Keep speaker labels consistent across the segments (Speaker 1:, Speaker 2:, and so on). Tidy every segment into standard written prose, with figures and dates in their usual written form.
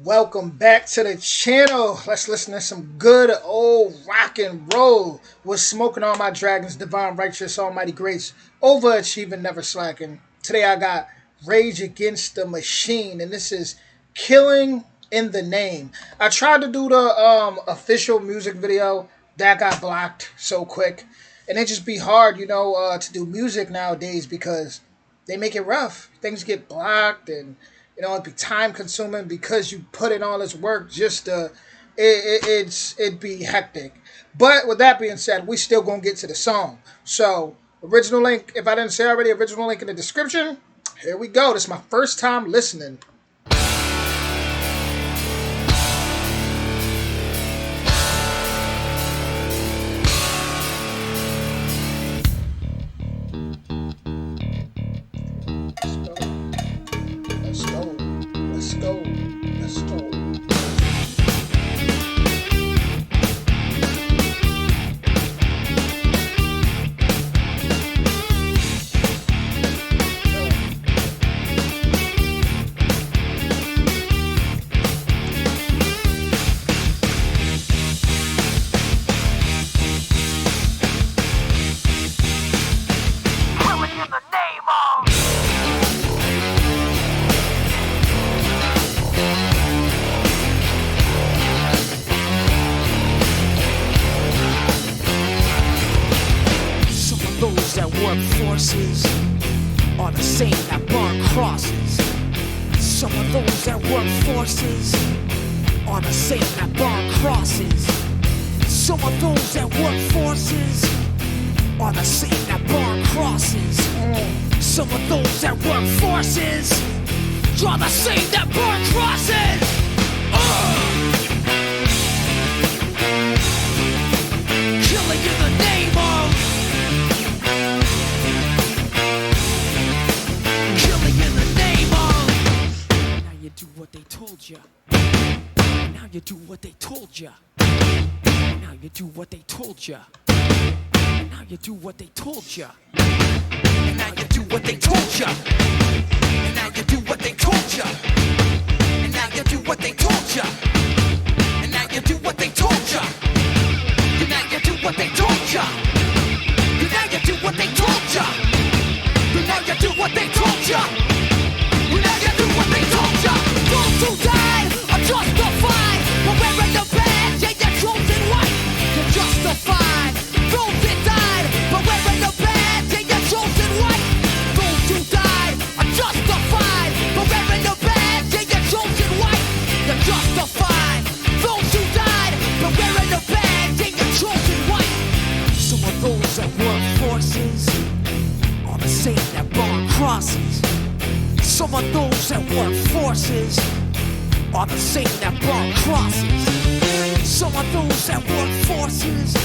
Speaker 1: Welcome back to the channel. Let's listen to some good old rock and roll. We're smoking all my dragons, divine, righteous, almighty grace, overachieving, never slacking. Today I got Rage Against the Machine, and this is Killing in the Name. I tried to do the official music video. That got blocked so quick. And it just be hard, to do music nowadays because they make it rough. Things get blocked and it'd be time consuming because you put in all this work just to it'd be hectic. But with that being said, we still gonna get to the song. So original link, if I didn't say already, original link in the description. Here we go. This is my first time listening. Let's go. Let's go. Let's go.
Speaker 2: Those that work forces are the same that burn crosses. Some of those that work forces are the same that burn crosses. Some of those that work forces are the same that burn crosses. Some of those that work forces are the same that burn crosses. Killing in the name of do what they told ya. Now you do what they told ya. Now you do what they told ya. Now you do what they told ya. Now you do what they told ya. Now you do what they told ya. Now you do what they told ya. Now you do what they told ya. Now you do what they told ya. Now you do what they told ya. Now you do what they told ya. Now you do what they told ya. Those who died are justified for wearing the badge and you're chosen white. You're justified. Those that died for wearing the badge and you're chosen white. Those who died are justified for wearing the badge and you're chosen white. You're justified. Those who died for wearing the badge and you're chosen white. Some of those that work forces are the same that burn crosses. Some of those that work forces are the same that burn crosses. Some of those that work forces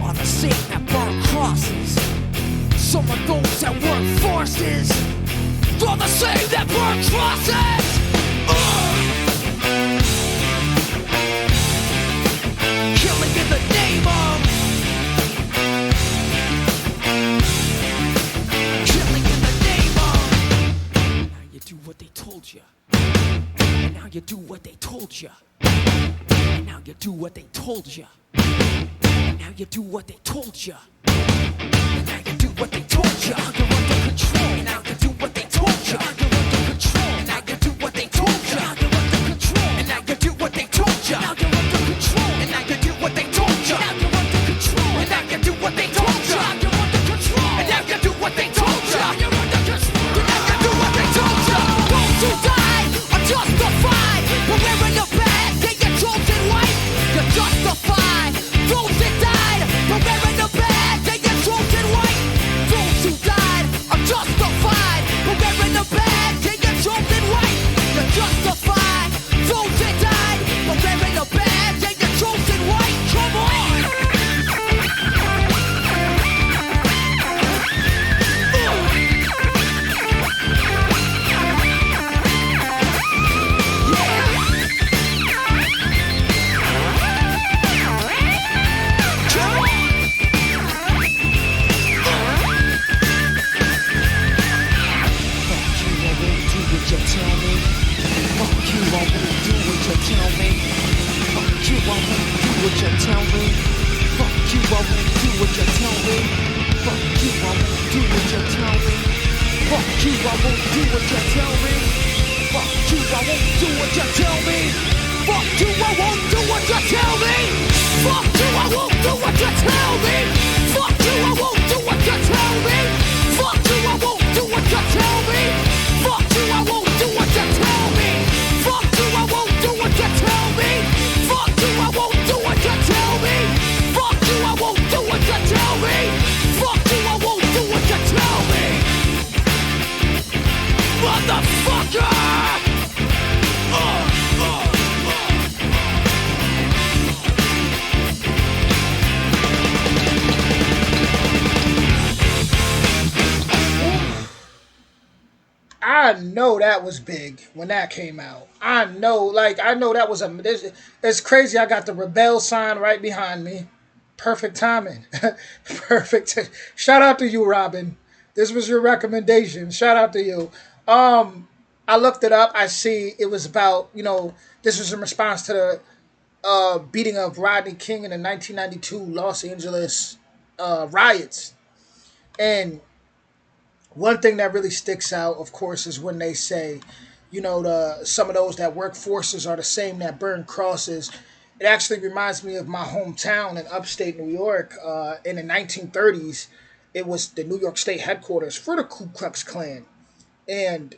Speaker 2: are the same that burn crosses. Some of those that work forces are the same that burn crosses. Killing in the name of what they told you. And now you do what they told you. And now you do what they told you. And now you do what they told you. And now you do what they told you. Now you're under control. And now you do what they told you. Now you're under control. And now you do what they told you. Now you're under control. And now you do what they told you. Now you're under control. And now you do what they told you. Now you're under control. And now you do what they told you. Now you're under control. And now you do what they told you. Now you're under control. And now you do what they told you. Those who died are justified for wearing the badge and you're chosen white. You're justified. Those that died for wearing the badge and you're chosen white. Those who died are justified for wearing the badge tell me. Fuck you, I won't do what you tell me. Fuck you, I won't do what you tell me. Fuck you, I won't do what you tell me. Fuck you, I won't do what you tell me. Fuck you, I won't do what you tell me. Fuck you, I won't do what you tell me. Fuck you, I won't do what you tell me. Fuck you, I won't do what you tell me. Fuck you, I won't do what you tell me. Fuck you, I won't do what you tell me. Fuck you, I won't do what you tell me. Fuck you, I won't do what you tell me. Fuck you, I won't do what you tell me. Fuck you, I won't do what you tell me. Motherfucker!
Speaker 1: I know that was big when that came out. I know that was it's crazy. I got the Rebel sign right behind me. Perfect timing. Perfect. Shout out to you, Robin. This was your recommendation. Shout out to you. I looked it up. I see it was about, this was in response to the beating of Rodney King in the 1992 Los Angeles riots. And one thing that really sticks out, of course, is when they say, some of those that work forces are the same that burn crosses. It actually reminds me of my hometown in upstate New York. In the 1930s, it was the New York State headquarters for the Ku Klux Klan. And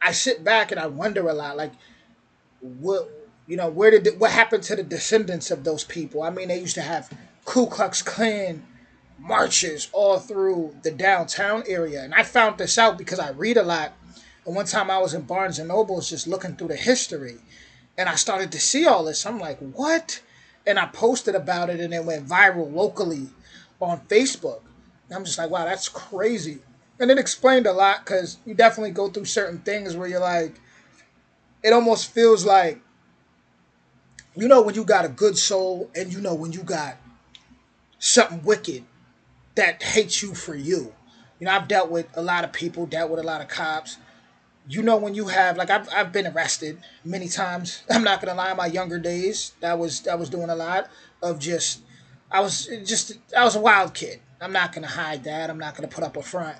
Speaker 1: I sit back and I wonder a lot, like, what happened to the descendants of those people? I mean, they used to have Ku Klux Klan marches all through the downtown area. And I found this out because I read a lot. And one time I was in Barnes and Nobles just looking through the history. And I started to see all this. I'm like, what? And I posted about it and it went viral locally on Facebook. And I'm just like, wow, that's crazy. And it explained a lot because you definitely go through certain things where you're like, it almost feels like, when you got a good soul and when you got something wicked that hates you for you. I've dealt with a lot of people, dealt with a lot of cops. When you have, like, I've been arrested many times. I'm not gonna lie, in my younger days, that was doing a lot of I was a wild kid. I'm not gonna hide that. I'm not gonna put up a front.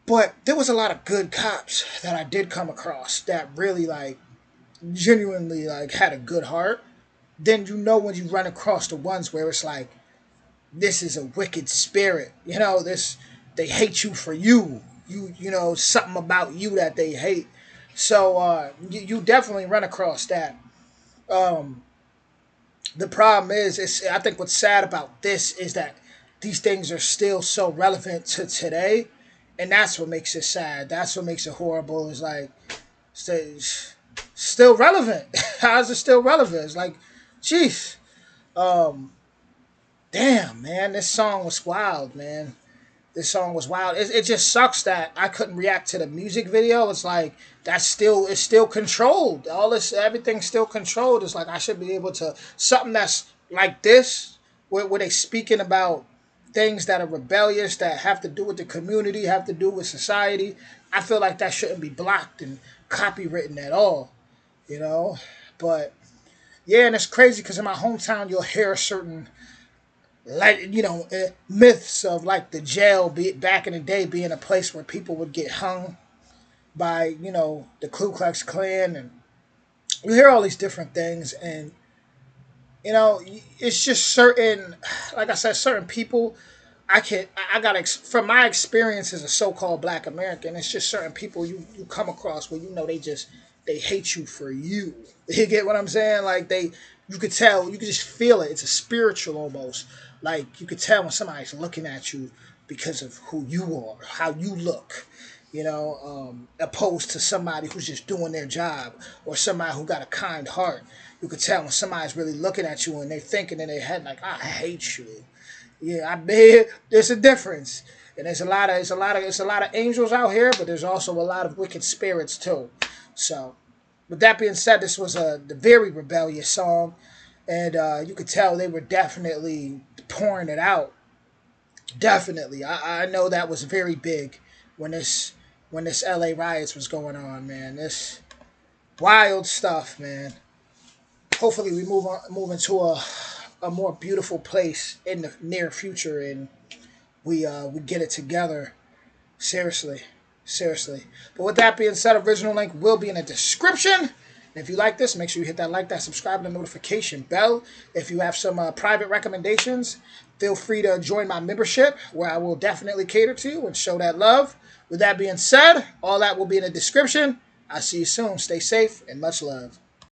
Speaker 1: But there was a lot of good cops that I did come across that really, like, genuinely, like, had a good heart. Then when you run across the ones where it's like, this is a wicked spirit. They hate you for you. Something about you that they hate. So you definitely run across that. Um, the problem is I think what's sad about this is that these things are still so relevant to today, and that's what makes it sad. That's what makes it horrible. Is like, still relevant. How is it still relevant? It's like, jeez. Um, Damn, man, this song was wild, man. This song was wild. It just sucks that I couldn't react to the music video. It's like it's still controlled. Everything's still controlled. It's like I should be able to something that's like this, where they speaking about things that are rebellious, that have to do with the community, have to do with society. I feel like that shouldn't be blocked and copywritten at all, you know. But yeah, and it's crazy because in my hometown you'll hear certain, like, myths of, like, the jail back in the day being a place where people would get hung by the Ku Klux Klan, and you hear all these different things, and it's just certain, like I said, certain people. I got from my experience as a so-called Black American, it's just certain people you come across where they hate you for you. You get what I'm saying? Like, you could tell, you could just feel it. It's a spiritual almost. Like, you could tell when somebody's looking at you because of who you are, how you look, opposed to somebody who's just doing their job, or somebody who got a kind heart. You could tell when somebody's really looking at you and they're thinking in their head like, I hate you. Yeah, I bet there's a difference. And there's a lot of angels out here, but there's also a lot of wicked spirits too. So, with that being said, this was the very rebellious song, and you could tell they were definitely pouring it out. Definitely, I know that was very big when this LA riots was going on, man. This wild stuff, man. hopefully we move into a more beautiful place in the near future, and we get it together. Seriously, seriously. But with that being said, original link will be in the description. And if you like this, make sure you hit that like, that subscribe, and the notification bell. If you have some private recommendations, feel free to join my membership, where I will definitely cater to and show that love. With that being said, all that will be in the description. I'll see you soon. Stay safe and much love.